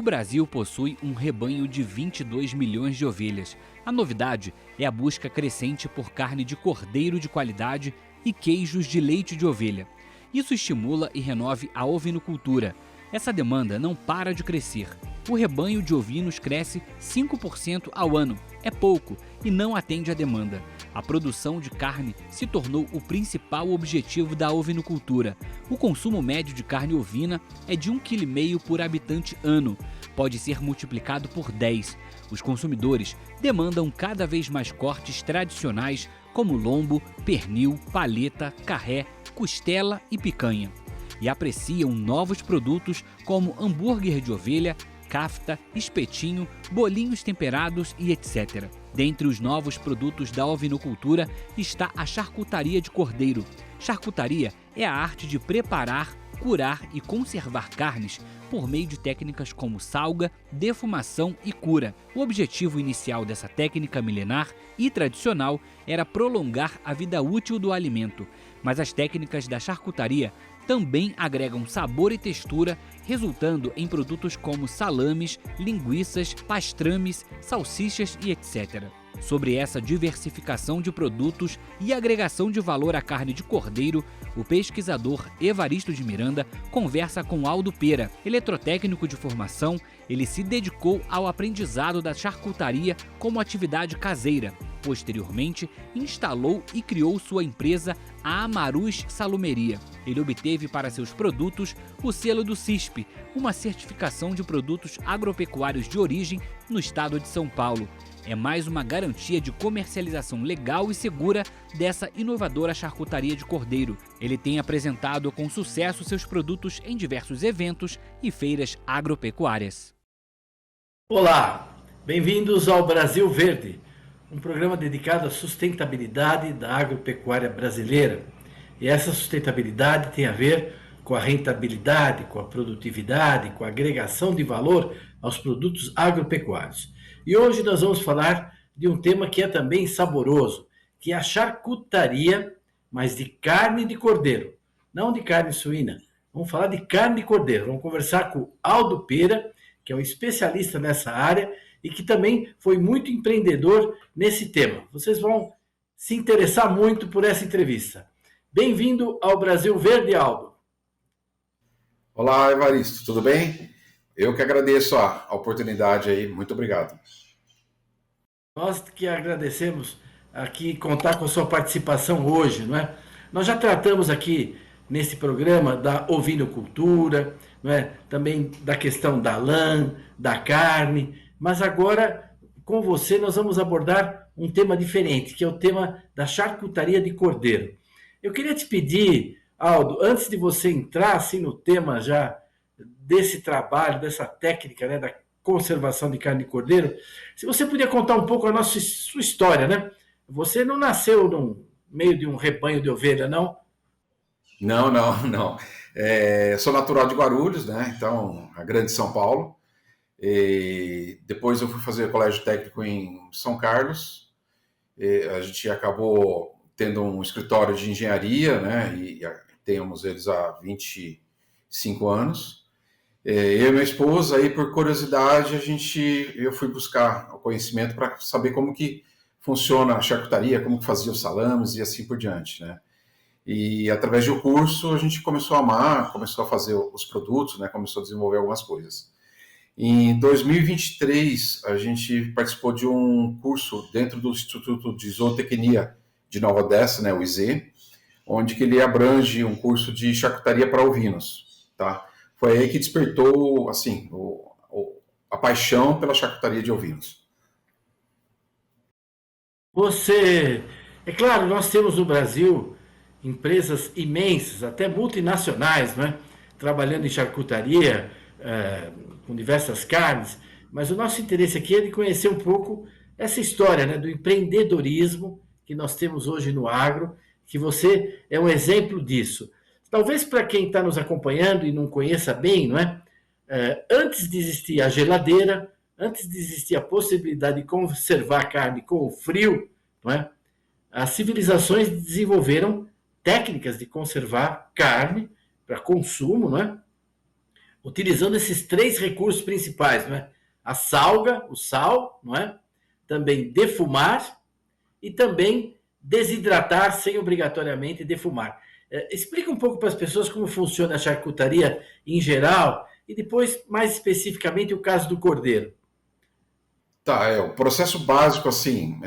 O Brasil possui um rebanho de 22 milhões de ovelhas. A novidade é a busca crescente por carne de cordeiro de qualidade e queijos de leite de ovelha. Isso estimula e renove a ovinocultura. Essa demanda não para de crescer. O rebanho de ovinos cresce 5% ao ano. É pouco e não atende à demanda. A produção de carne se tornou o principal objetivo da ovinocultura. O consumo médio de carne ovina é de 1,5 kg por habitante ano. Pode ser multiplicado por 10. Os consumidores demandam cada vez mais cortes tradicionais como lombo, pernil, paleta, carré, costela e picanha. E apreciam novos produtos como hambúrguer de ovelha, kafta, espetinho, bolinhos temperados e etc. Dentre os novos produtos da ovinocultura está a charcutaria de cordeiro. Charcutaria é a arte de preparar, curar e conservar carnes por meio de técnicas como salga, defumação e cura. O objetivo inicial dessa técnica milenar e tradicional era prolongar a vida útil do alimento, mas as técnicas da charcutaria também agregam sabor e textura, resultando em produtos como salames, linguiças, pastrames, salsichas e etc. Sobre essa diversificação de produtos e agregação de valor à carne de cordeiro, o pesquisador Evaristo de Miranda conversa com Aldo Pera, eletrotécnico de formação. Ele se dedicou ao aprendizado da charcutaria como atividade caseira. Posteriormente, instalou e criou sua empresa, a Amarus Salumeria. Ele obteve para seus produtos o selo do CISP, uma certificação de produtos agropecuários de origem no estado de São Paulo. É mais uma garantia de comercialização legal e segura dessa inovadora charcutaria de cordeiro. Ele tem apresentado com sucesso seus produtos em diversos eventos e feiras agropecuárias. Olá, bem-vindos ao Brasil Verde, um programa dedicado à sustentabilidade da agropecuária brasileira. E essa sustentabilidade tem a ver com a rentabilidade, com a produtividade, com a agregação de valor aos produtos agropecuários. E hoje nós vamos falar de um tema que é também saboroso, que é a charcutaria, mas de carne de cordeiro, não de carne suína. Vamos falar de carne de cordeiro. Vamos conversar com o Aldo Pera, que é um especialista nessa área e que também foi muito empreendedor nesse tema. Vocês vão se interessar muito por essa entrevista. Bem-vindo ao Brasil Verde, Aldo. Olá, Evaristo, tudo bem? Eu que agradeço a oportunidade aí, muito obrigado. Nós que agradecemos aqui contar com a sua participação hoje, não é? Nós já tratamos aqui nesse programa da ovinocultura, não é? Também da questão da lã, da carne, mas agora com você nós vamos abordar um tema diferente, que é o tema da charcutaria de cordeiro. Eu queria te pedir, Aldo, antes de você entrar assim, no tema já desse trabalho, dessa técnica, né, da conservação de carne de cordeiro, se você podia contar um pouco sua história, né? Você não nasceu no meio de um rebanho de ovelha, não? Não. Sou natural de Guarulhos, né? Então, a grande São Paulo. E depois eu fui fazer colégio técnico em São Carlos. E a gente acabou tendo um escritório de engenharia, né? E temos eles há 25 anos. Eu e minha esposa, aí por curiosidade, eu fui buscar o conhecimento para saber como que funciona a charcutaria, como que fazia os salames e assim por diante, né? E através do curso a gente começou a amar, começou a fazer os produtos, né? Começou a desenvolver algumas coisas. Em 2023 a gente participou de um curso dentro do Instituto de Zootecnia de Nova Odessa, né? O IZ, onde que ele abrange um curso de charcutaria para ovinos, tá? Foi aí que despertou, assim, a paixão pela charcutaria de ovinos. É claro, nós temos no Brasil empresas imensas, até multinacionais, né? Trabalhando em charcutaria, com diversas carnes, mas o nosso interesse aqui é de conhecer um pouco essa história, né, do empreendedorismo que nós temos hoje no agro, que você é um exemplo disso. Talvez para quem está nos acompanhando e não conheça bem, não é? Antes de existir a geladeira, antes de existir a possibilidade de conservar a carne com o frio, não é? As civilizações desenvolveram técnicas de conservar carne para consumo, não é? utilizando esses três recursos principais, não é? A salga, o sal, não é? Também defumar e também desidratar sem obrigatoriamente defumar. Explica um pouco para as pessoas como funciona a charcutaria em geral e depois, mais especificamente, o caso do cordeiro. Tá, o processo básico, assim,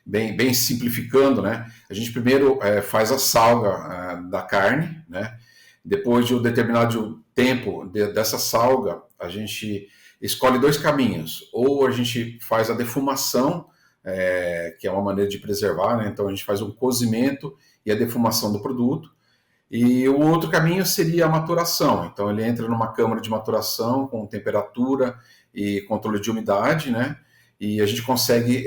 bem simplificando, né? A gente primeiro faz a salga da carne, né? Depois de um determinado tempo dessa salga, a gente escolhe dois caminhos. Ou a gente faz a defumação, que é uma maneira de preservar, né? Então a gente faz um cozimento e a defumação do produto. E o outro caminho seria a maturação. Então ele entra numa câmara de maturação com temperatura e controle de umidade, né? E a gente consegue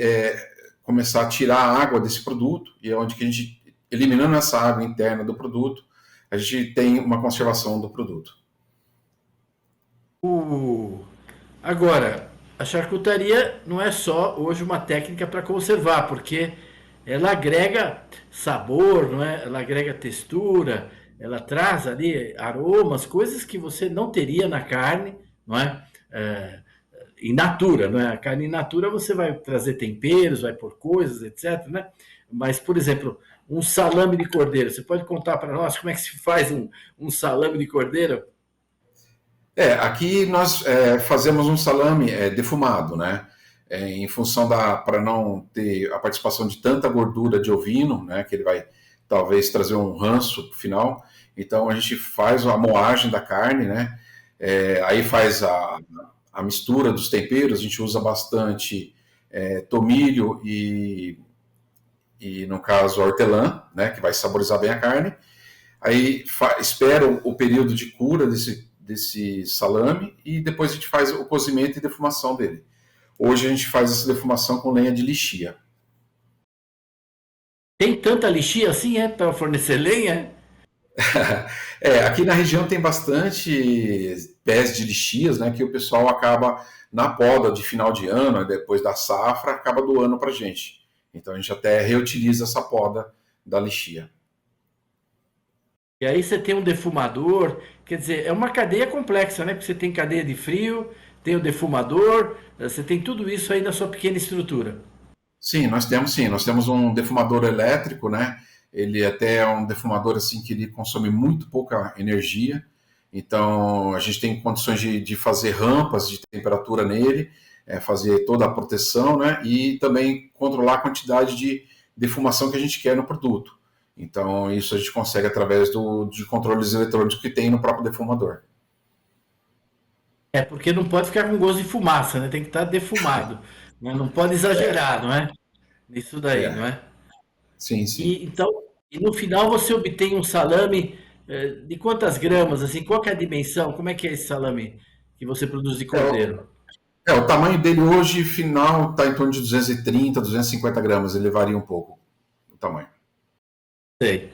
começar a tirar a água desse produto, e é onde que a gente, eliminando essa água interna do produto, a gente tem uma conservação do produto. Agora, a charcutaria não é só hoje uma técnica para conservar, porque ela agrega sabor, não é? Ela agrega textura, ela traz ali aromas, coisas que você não teria na carne, não é? In natura, não é? A carne in natura você vai trazer temperos, vai pôr coisas, etc, né? Mas, por exemplo, um salame de cordeiro, você pode contar para nós como é que se faz um salame de cordeiro? Aqui nós fazemos um salame defumado, né? Em função para não ter a participação de tanta gordura de ovino, né? Que ele vai talvez trazer um ranço no final. Então a gente faz a moagem da carne, né? Aí faz a mistura dos temperos, a gente usa bastante tomilho e no caso hortelã, né? Que vai saborizar bem a carne. Aí espera o período de cura desse salame e depois a gente faz o cozimento e defumação dele. Hoje a gente faz essa defumação com lenha de lixia. Tem tanta lixia assim, para fornecer lenha? Aqui na região tem bastante pés de lixias, né, que o pessoal acaba, na poda de final de ano, depois da safra, acaba doando para a gente. Então a gente até reutiliza essa poda da lixia. E aí você tem um defumador, quer dizer, é uma cadeia complexa, né? Porque você tem cadeia de frio, tem o defumador, você tem tudo isso aí na sua pequena estrutura. Sim, nós temos um defumador elétrico, né? Ele até é um defumador assim que ele consome muito pouca energia. Então a gente tem condições de fazer rampas de temperatura nele, fazer toda a proteção, né? E também controlar a quantidade de defumação que a gente quer no produto. Então isso a gente consegue através de controles eletrônicos que tem no próprio defumador. Porque não pode ficar com gosto de fumaça, né? Tem que estar defumado, né? Não pode exagerar, não é? Isso daí, não É, é? sim, sim. E então, e no final você obtém um salame de quantas gramas, assim, qual que é a dimensão? Como é que é esse salame que você produz de É, o cordeiro? o tamanho dele hoje, final, está em torno de 230, 250 gramas. Ele varia um pouco, o tamanho. Sei.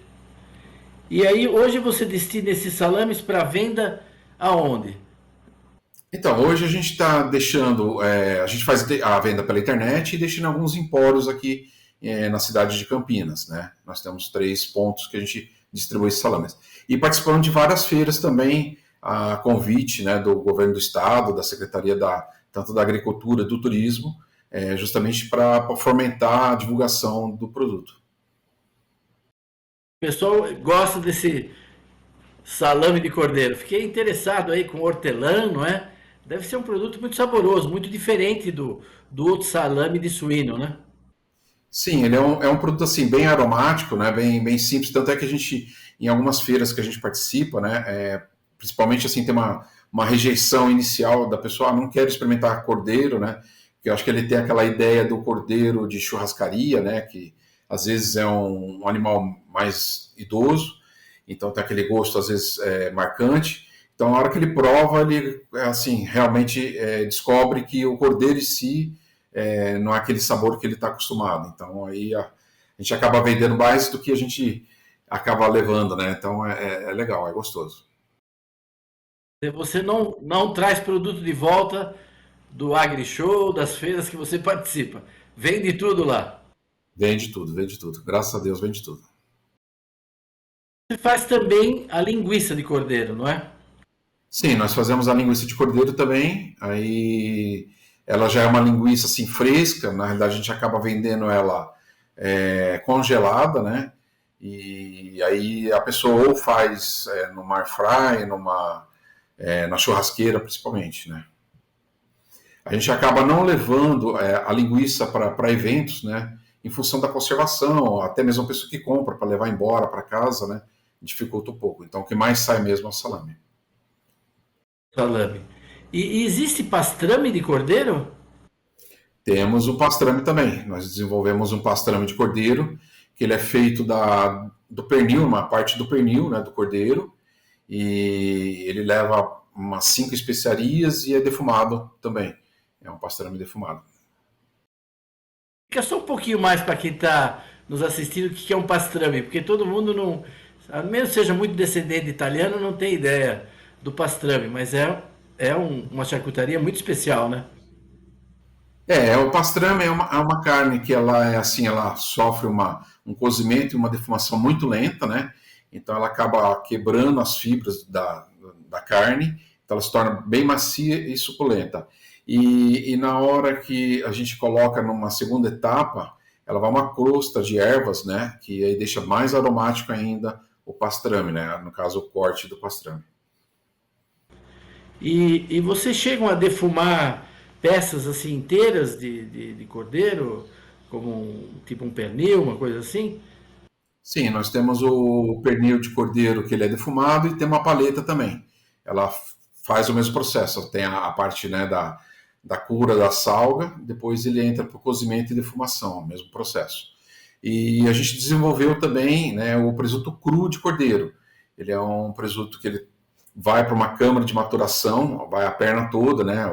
E aí, hoje você destina esses salames para venda aonde? Então, hoje a gente está deixando, a gente faz a venda pela internet e deixando alguns empórios aqui na cidade de Campinas, né? Nós temos 3 pontos que a gente distribui esses salames. E participando de várias feiras também, a convite, né, do governo do estado, da Secretaria tanto da Agricultura, do Turismo, justamente para fomentar a divulgação do produto. O pessoal gosta desse salame de cordeiro. Fiquei interessado aí com hortelã, não é? Deve ser um produto muito saboroso, muito diferente do outro salame de suíno, né? Sim, ele é um produto assim bem aromático, né? Bem simples. Tanto é que a gente, em algumas feiras que a gente participa, né? Principalmente assim tem uma rejeição inicial da pessoa, não quer experimentar cordeiro, né? Porque eu acho que ele tem aquela ideia do cordeiro de churrascaria, né? Que às vezes é um animal mais idoso, então tem aquele gosto às vezes marcante. Então, na hora que ele prova, ele assim realmente descobre que o cordeiro em si não é aquele sabor que ele está acostumado. Então, aí a gente acaba vendendo mais do que a gente acaba levando, né? Então, é legal, é gostoso. Você não traz produto de volta do AgriShow, das feiras que você participa. Vende tudo lá. Vende tudo, vende tudo. Graças a Deus, vende tudo. Você faz também a linguiça de cordeiro, não é? Sim, nós fazemos a linguiça de cordeiro também. Aí ela já é uma linguiça assim fresca. Na realidade, a gente acaba vendendo ela congelada, né? E aí a pessoa ou faz numa air fry, na churrasqueira, principalmente, né? A gente acaba não levando a linguiça para eventos, né? Em função da conservação, até mesmo a pessoa que compra para levar embora para casa, né? Dificulta um pouco. Então, o que mais sai mesmo é o salame. Salame. E existe pastrame de cordeiro? Temos o pastrame também. Nós desenvolvemos um pastrame de cordeiro, que ele é feito do pernil, uma parte do pernil, né, do cordeiro, e ele leva umas 5 especiarias e é defumado também. É um pastrame defumado. Fica só um pouquinho mais para quem está nos assistindo o que é um pastrame, porque todo mundo não, a menos seja muito descendente de italiano, não tem ideia do pastrame, mas uma charcutaria muito especial, né? O pastrame é uma carne que ela é assim, ela sofre um cozimento e uma defumação muito lenta, né? Então ela acaba quebrando as fibras da carne, então ela se torna bem macia e suculenta. E na hora que a gente coloca numa segunda etapa, ela vai uma crosta de ervas, né? Que aí deixa mais aromático ainda o pastrame, né? No caso, o corte do pastrame. E vocês chegam a defumar peças assim inteiras de cordeiro, como tipo um pernil, uma coisa assim? Sim, nós temos o pernil de cordeiro que ele é defumado e tem uma paleta também. Ela faz o mesmo processo, tem a parte, né, da cura da salga, depois ele entra para o cozimento e defumação, o mesmo processo. E a gente desenvolveu também, né, o presunto cru de cordeiro. Ele é um presunto que ele vai para uma câmara de maturação, vai a perna toda, né,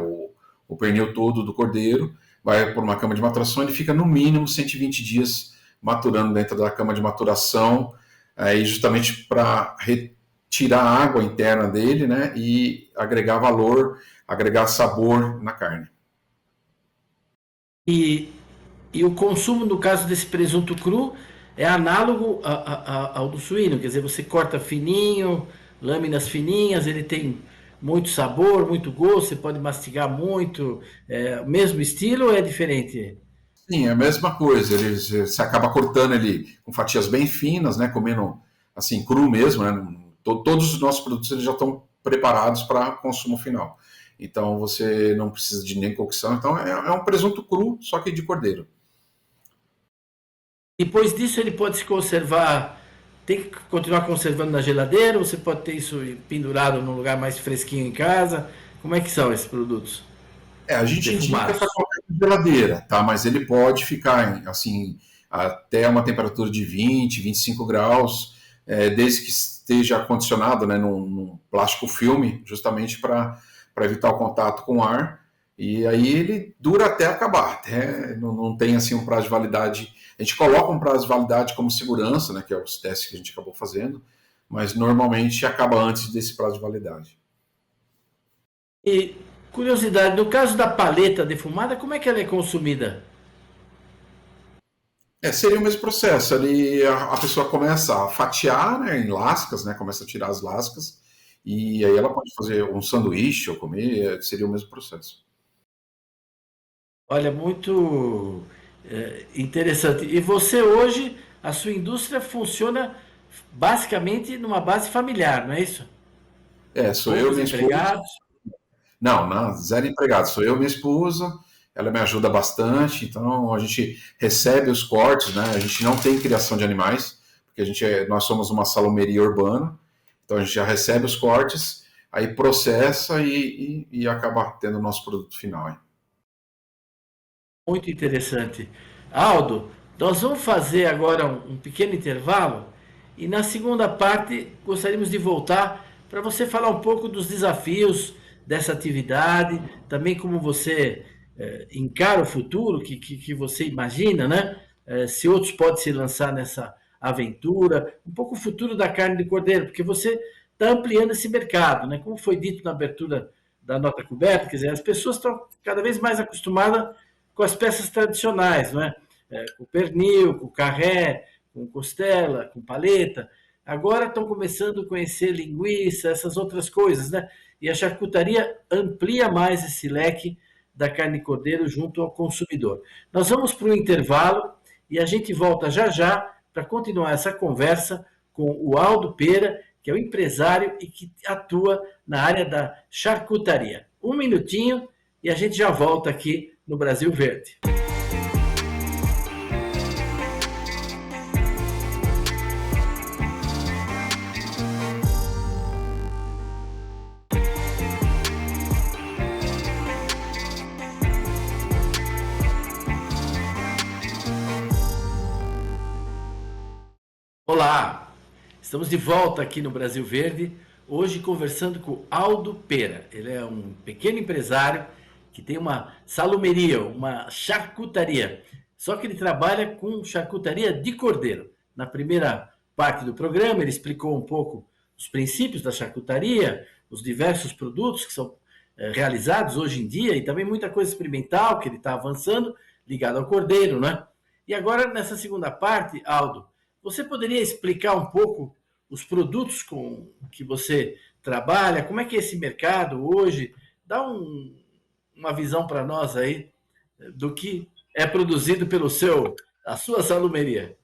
o pernil todo do cordeiro, vai para uma câmara de maturação, ele fica no mínimo 120 dias maturando dentro da câmara de maturação, aí justamente para retirar a água interna dele, né, e agregar valor, agregar sabor na carne. E, e o consumo, no caso desse presunto cru, é análogo ao do suíno, quer dizer, você corta fininho, lâminas fininhas, ele tem muito sabor, muito gosto, você pode mastigar muito, o mesmo estilo ou é diferente? Sim, é a mesma coisa. Você acaba cortando ele com fatias bem finas, né? Comendo assim, cru mesmo, né? Todos os nossos produtos eles já estão preparados para consumo final. Então você não precisa de nem cocção. Então é um presunto cru, só que de cordeiro. Depois disso ele pode se conservar, tem que continuar conservando na geladeira, ou você pode ter isso pendurado num lugar mais fresquinho em casa. Como é que são esses produtos A gente indica para defumados? colocar na geladeira, tá? Mas ele pode ficar assim até uma temperatura de 20, 25 graus, desde que esteja acondicionado, né, num plástico filme, justamente para evitar o contato com o ar. E aí ele dura até acabar, até não tem assim um prazo de validade. A gente coloca um prazo de validade como segurança, né, que é os testes que a gente acabou fazendo, mas normalmente acaba antes desse prazo de validade. E curiosidade, no caso da paleta defumada, como é que ela é consumida? Seria o mesmo processo. Ali a pessoa começa a fatiar, né, em lascas, né, começa a tirar as lascas, e aí ela pode fazer um sanduíche ou comer, seria o mesmo processo. Olha, muito interessante. E você hoje, a sua indústria funciona basicamente numa base familiar, não é isso? Sou eu, Poucos minha esposa. empregados. Não, não, zero empregado. Sou eu, minha esposa. Ela me ajuda bastante. Então a gente recebe os cortes, né? A gente não tem criação de animais, porque nós somos uma salomeria urbana. Então a gente já recebe os cortes, aí processa e acaba tendo o nosso produto final. Hein? Muito interessante. Aldo, nós vamos fazer agora um pequeno intervalo e na segunda parte gostaríamos de voltar para você falar um pouco dos desafios dessa atividade, também como você encara o futuro, que você imagina, né? Se outros podem se lançar nessa aventura, um pouco o futuro da carne de cordeiro, porque você está ampliando esse mercado, né? Como foi dito na abertura da nota coberta, quer dizer, as pessoas estão cada vez mais acostumadas com as peças tradicionais, não é? Com o pernil, com o carré, com costela, com paleta. agora estão começando a conhecer linguiça, essas outras coisas, né? E a charcutaria amplia mais esse leque da carne de cordeiro junto ao consumidor. Nós vamos para o intervalo e a gente volta já já para continuar essa conversa com o Aldo Pera, que é o empresário e que atua na área da charcutaria. Um minutinho e a gente já volta aqui no Brasil Verde. Olá, estamos de volta aqui no Brasil Verde, hoje conversando com Aldo Pera. Ele é um pequeno empresário que tem uma salumeria, uma charcutaria, só que ele trabalha com charcutaria de cordeiro. Na primeira parte do programa ele explicou um pouco os princípios da charcutaria, os diversos produtos que são realizados hoje em dia e também muita coisa experimental que ele está avançando ligado ao cordeiro, né? E agora nessa segunda parte, Aldo, você poderia explicar um pouco os produtos com que você trabalha? Como é que é esse mercado hoje? Dá uma visão para nós aí do que é produzido a sua salumeria.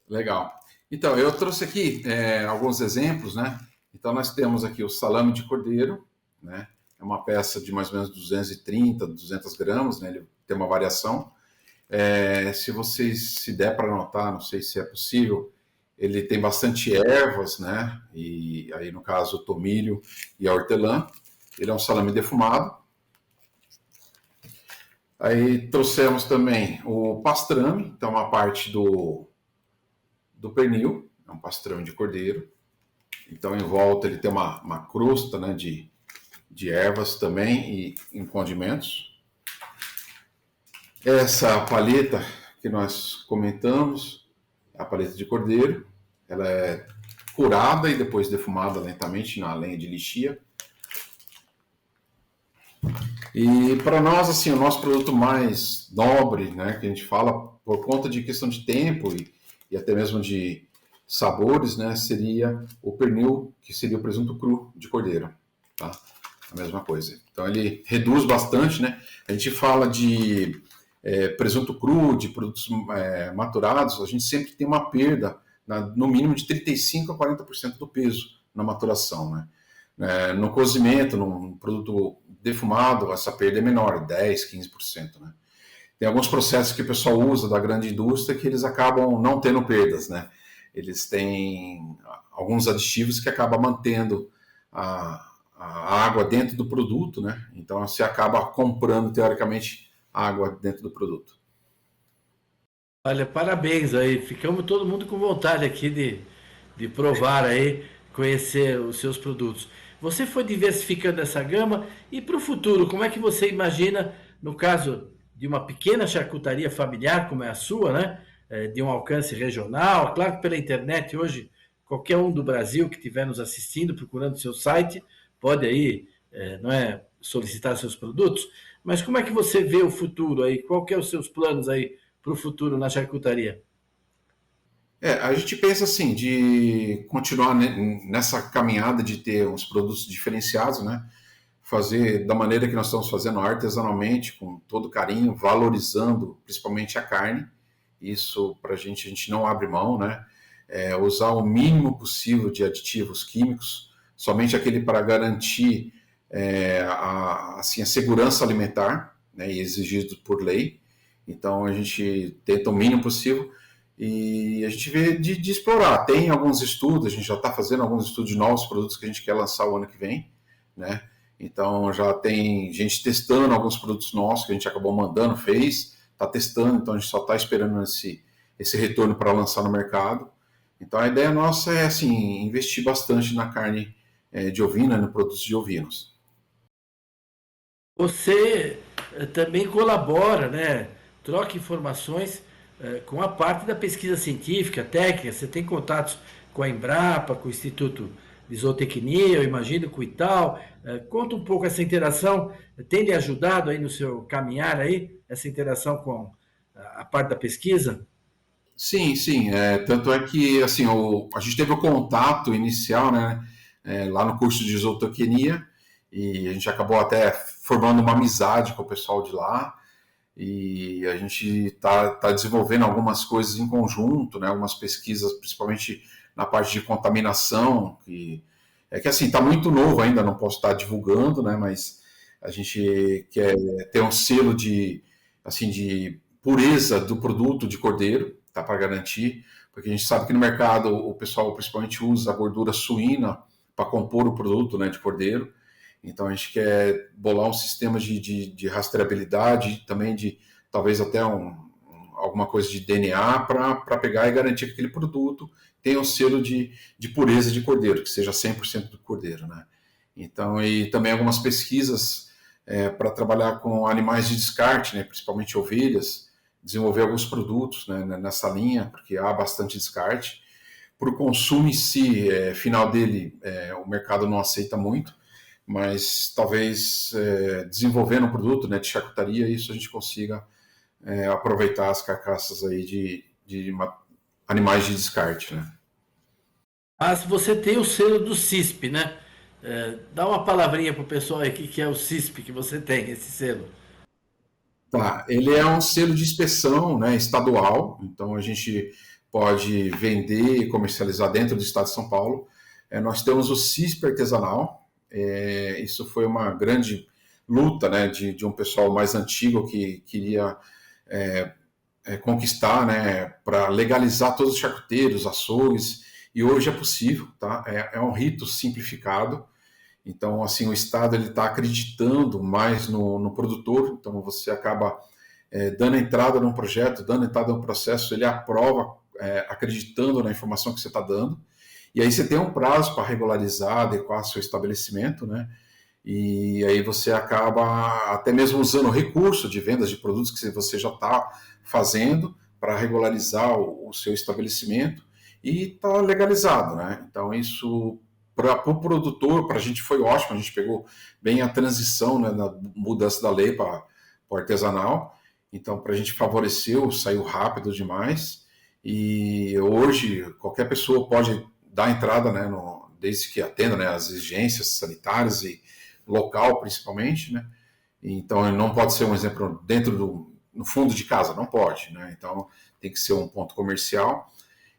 Legal. Então, eu trouxe aqui alguns exemplos, né? Então, nós temos aqui o salame de cordeiro, né? É uma peça de mais ou menos 230, 200 gramas, né? Ele tem uma variação. Se vocês se der para anotar, não sei se é possível, ele tem bastante ervas, né? E aí, no caso, o tomilho e a hortelã. Ele é um salame defumado. Aí trouxemos também o pastrame, então uma parte do pernil, é um pastrame de cordeiro. Então, em volta ele tem uma crosta, né, de ervas também e em condimentos. Essa paleta que nós comentamos, a paleta de cordeiro, ela é curada e depois defumada lentamente na lenha de lixia. E para nós, assim, o nosso produto mais nobre, né, que a gente fala por conta de questão de tempo e até mesmo de sabores, né, seria o pernil, que seria o presunto cru de cordeiro, tá? A mesma coisa. Então ele reduz bastante, né? A gente fala de presunto cru, de produtos maturados, a gente sempre tem uma perda no mínimo de 35% a 40% do peso na maturação, né? No cozimento, num produto defumado, essa perda é menor, 10%, 15%, né? Tem alguns processos que o pessoal usa da grande indústria que eles acabam não tendo perdas, né? Eles têm alguns aditivos que acabam mantendo a água dentro do produto, né? Então você acaba comprando, teoricamente, água dentro do produto. Olha, parabéns aí. Ficamos todo mundo com vontade aqui de provar aí, conhecer os seus produtos. Você foi diversificando essa gama e para o futuro, como é que você imagina, no caso de uma pequena charcutaria familiar como é a sua, né? De um alcance regional, claro que pela internet hoje, qualquer um do Brasil que estiver nos assistindo, procurando seu site, pode aí, não é, solicitar seus produtos, mas como é que você vê o futuro aí? Qual que é os seus planos aí para o futuro na charcutaria? A gente pensa assim, de continuar nessa caminhada de ter uns produtos diferenciados, né? Fazer da maneira que nós estamos fazendo artesanalmente, com todo carinho, valorizando principalmente a carne. Isso para a gente não abre mão, né? Usar o mínimo possível de aditivos químicos, somente aquele para garantir a segurança alimentar, né? E exigido por lei. Então a gente tenta o mínimo possível. E a gente vê de explorar. Tem alguns estudos, a gente já está fazendo alguns estudos de novos produtos que a gente quer lançar o ano que vem, né? Então já tem gente testando alguns produtos nossos que a gente acabou mandando, está testando, então a gente só está esperando esse retorno para lançar no mercado. Então a ideia nossa é assim, investir bastante na carne de ovina, no produtos de ovinos. Você também colabora, né? Troca informações com a parte da pesquisa científica, técnica. Você tem contatos com a Embrapa, com o Instituto de Zootecnia, eu imagino, com o Itaú. Conta um pouco essa interação. Tem lhe ajudado aí no seu caminhar aí, essa interação com a parte da pesquisa? Sim, sim. Tanto é que assim, a gente teve o contato inicial, né, lá no curso de zootecnia, e a gente acabou até formando uma amizade com o pessoal de lá, e a gente tá desenvolvendo algumas coisas em conjunto, né, algumas pesquisas, principalmente na parte de contaminação, que assim, está muito novo ainda, não posso estar divulgando, né, mas a gente quer ter um selo assim, de pureza do produto de cordeiro, tá, para garantir, porque a gente sabe que no mercado o pessoal principalmente usa a gordura suína para compor o produto, né, de cordeiro. Então a gente quer bolar um sistema de rastreabilidade, também de talvez até alguma coisa de DNA para pegar e garantir que aquele produto tenha um selo de pureza de cordeiro, que seja 100% do cordeiro, né? Então, e também algumas pesquisas para trabalhar com animais de descarte, né, principalmente ovelhas, desenvolver alguns produtos, né, nessa linha, porque há bastante descarte. Para o consumo em si, final dele, o mercado não aceita muito, mas talvez desenvolvendo um produto, né, de charcutaria, isso a gente consiga aproveitar as carcaças aí de animais de descarte, né? Mas você tem o selo do CISP, né? Dá uma palavrinha pro pessoal aí que é o CISP que você tem, esse selo. Tá, ele é um selo de inspeção, né, estadual, então a gente pode vender e comercializar dentro do estado de São Paulo. Nós temos o CISP artesanal, isso foi uma grande luta, né, de um pessoal mais antigo que queria conquistar, né, para legalizar todos os charcuteiros, açougues, e hoje é possível, tá? É um rito simplificado. Então, assim, o Estado ele está acreditando mais no produtor, então você acaba dando entrada num projeto, dando entrada no processo, ele aprova acreditando na informação que você está dando, e aí você tem um prazo para regularizar, adequar seu estabelecimento, né? E aí você acaba até mesmo usando o recurso de vendas de produtos que você já está fazendo para regularizar o seu estabelecimento e está legalizado, né? Então isso para o produtor, para a gente foi ótimo, a gente pegou bem a transição, né, na mudança da lei para o artesanal, então para a gente favoreceu, saiu rápido demais e hoje qualquer pessoa pode dar entrada, né, desde que atenda, né, as exigências sanitárias e local principalmente, né? Então não pode ser um exemplo no fundo de casa, não pode, né? Então tem que ser um ponto comercial.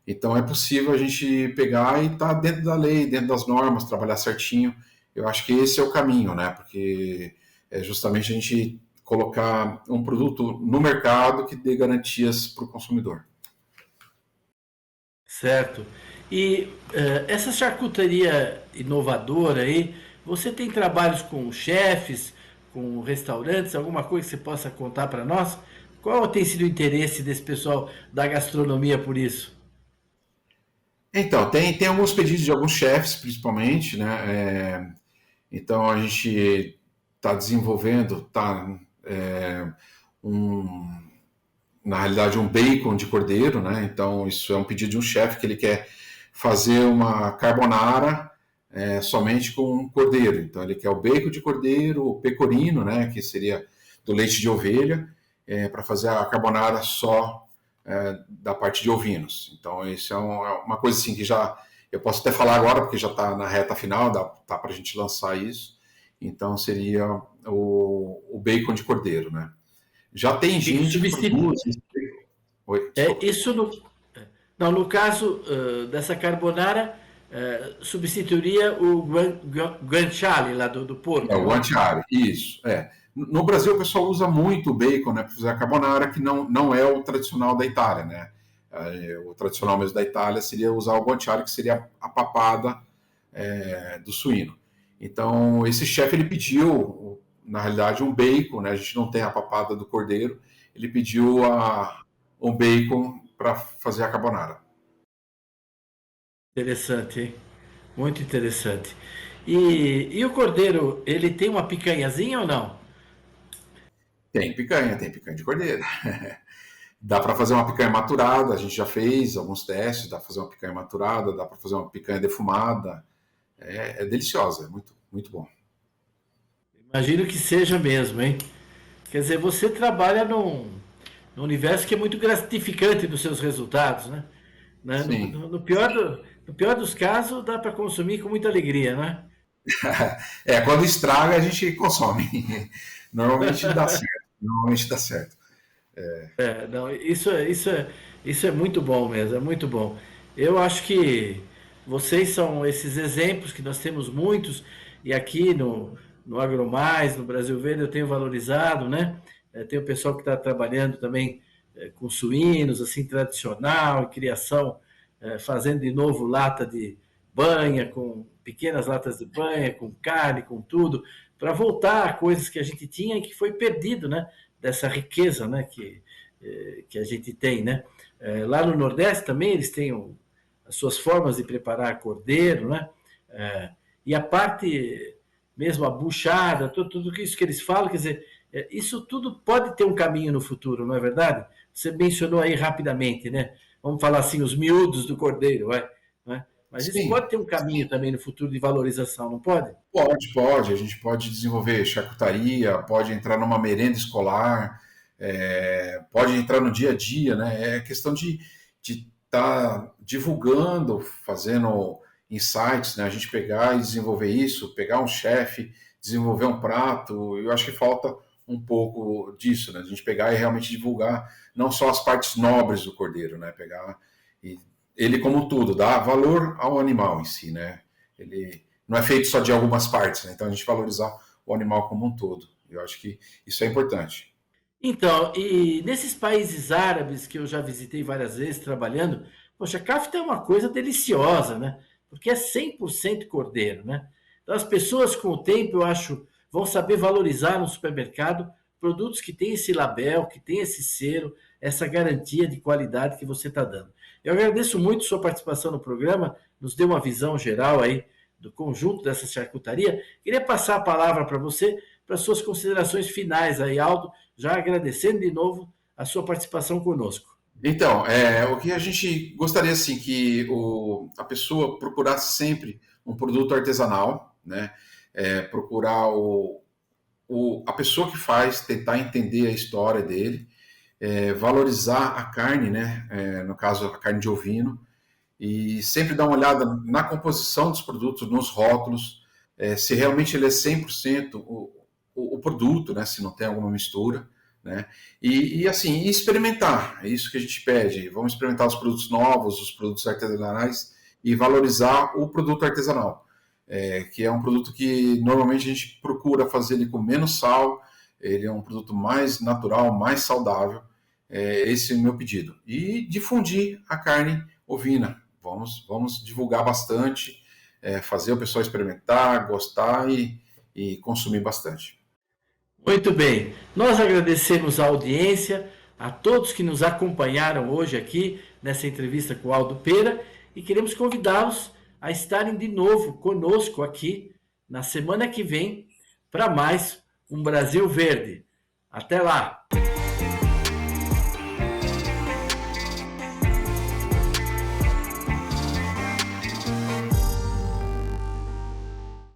Então é possível a gente pegar e estar dentro da lei, dentro das normas, trabalhar certinho. Eu acho que esse é o caminho, né? Porque é justamente a gente colocar um produto no mercado que dê garantias para o consumidor. Certo. E essa charcutaria inovadora aí, você tem trabalhos com chefes, com restaurantes, alguma coisa que você possa contar para nós? Qual tem sido o interesse desse pessoal da gastronomia por isso? Então, tem alguns pedidos de alguns chefes, principalmente, né? Então a gente está desenvolvendo, um, na realidade um bacon de cordeiro, né? Então isso é um pedido de um chefe que ele quer fazer uma carbonara somente com cordeiro. Então ele quer o bacon de cordeiro, o pecorino, né? Que seria do leite de ovelha, para fazer a carbonara só da parte de ovinos. Então isso é uma coisa assim que já eu posso até falar agora porque já está na reta final, tá para a gente lançar isso. Então seria o bacon de cordeiro, né? Já tem Fica gente que substitui. produz. Oi, desculpa. Isso no, não, no caso dessa carbonara, substituiria o guanciale lá do É porco, o não? antiário, isso. No Brasil, o pessoal usa muito o bacon, né, para fazer a carbonara, que não é o tradicional da Itália, né? O tradicional mesmo da Itália seria usar o guanciale, que seria a papada do suíno. Então, esse chefe ele pediu, na realidade, um bacon, né? A gente não tem a papada do cordeiro, ele pediu um bacon para fazer a carbonara. Interessante, hein? Muito interessante. E o cordeiro, ele tem uma picanhazinha ou não? Tem picanha de cordeiro. Dá para fazer uma picanha maturada, a gente já fez alguns testes, dá para fazer uma picanha maturada, dá para fazer uma picanha defumada. É deliciosa, é muito, muito bom. Imagino que seja mesmo, hein? Quer dizer, você trabalha um universo que é muito gratificante dos seus resultados, né? Sim. No pior dos casos, dá para consumir com muita alegria, né? Quando estraga, a gente consome. Normalmente dá certo. Normalmente dá certo. Não, isso é muito bom mesmo, é muito bom. Eu acho que vocês são esses exemplos que nós temos muitos, e aqui no AgroMais, no Brasil Verde, eu tenho valorizado, né? Tem o pessoal que está trabalhando também com suínos, assim, tradicional, criação, fazendo de novo lata de banha, com pequenas latas de banha, com carne, com tudo, para voltar a coisas que a gente tinha e que foi perdido, né? Dessa riqueza, né? Que a gente tem, né? Lá no Nordeste também eles têm as suas formas de preparar cordeiro, né? E a parte mesmo a buchada, tudo isso que eles falam, quer dizer, isso tudo pode ter um caminho no futuro, não é verdade? Você mencionou aí rapidamente, né? Vamos falar assim, os miúdos do cordeiro, vai, né? Mas isso Sim, pode ter um caminho também no futuro de valorização, não pode? pode. A gente pode desenvolver charcutaria, pode entrar numa merenda escolar, pode entrar no dia a dia, né? É questão de estar divulgando, fazendo insights, né? A gente pegar e desenvolver isso, pegar um chefe, desenvolver um prato. Eu acho que falta um pouco disso, né? A gente pegar e realmente divulgar não só as partes nobres do cordeiro, né? Pegar e ele como tudo, dá valor ao animal em si, né? Ele não é feito só de algumas partes, né? Então a gente valorizar o animal como um todo. Eu acho que isso é importante. Então, e nesses países árabes que eu já visitei várias vezes trabalhando, poxa, kafta é uma coisa deliciosa, né? Porque é 100% cordeiro, né? Então, as pessoas, com o tempo, eu acho, vão saber valorizar no supermercado produtos que têm esse label, que têm esse selo, essa garantia de qualidade que você está dando. Eu agradeço muito sua participação no programa, nos deu uma visão geral aí do conjunto dessa charcutaria. Queria passar a palavra para você, para suas considerações finais aí, Aldo, já agradecendo de novo a sua participação conosco. Então, o que a gente gostaria assim que a pessoa procurasse sempre um produto artesanal, né? Procurar a pessoa que faz, tentar entender a história dele, valorizar a carne, né? No caso, a carne de ovino, e sempre dar uma olhada na composição dos produtos, nos rótulos, se realmente ele é 100% o produto, né? Se não tem alguma mistura, né? E assim, experimentar, é isso que a gente pede. Vamos experimentar os produtos novos, os produtos artesanais e valorizar o produto artesanal, que é um produto que normalmente a gente procura fazer ele com menos sal, ele é um produto mais natural, mais saudável. Esse é o meu pedido. E difundir a carne ovina. Vamos divulgar bastante, fazer o pessoal experimentar, gostar e consumir bastante. Muito bem, nós agradecemos a audiência, a todos que nos acompanharam hoje aqui nessa entrevista com o Aldo Pera e queremos convidá-los a estarem de novo conosco aqui na semana que vem para mais um Brasil Verde. Até lá!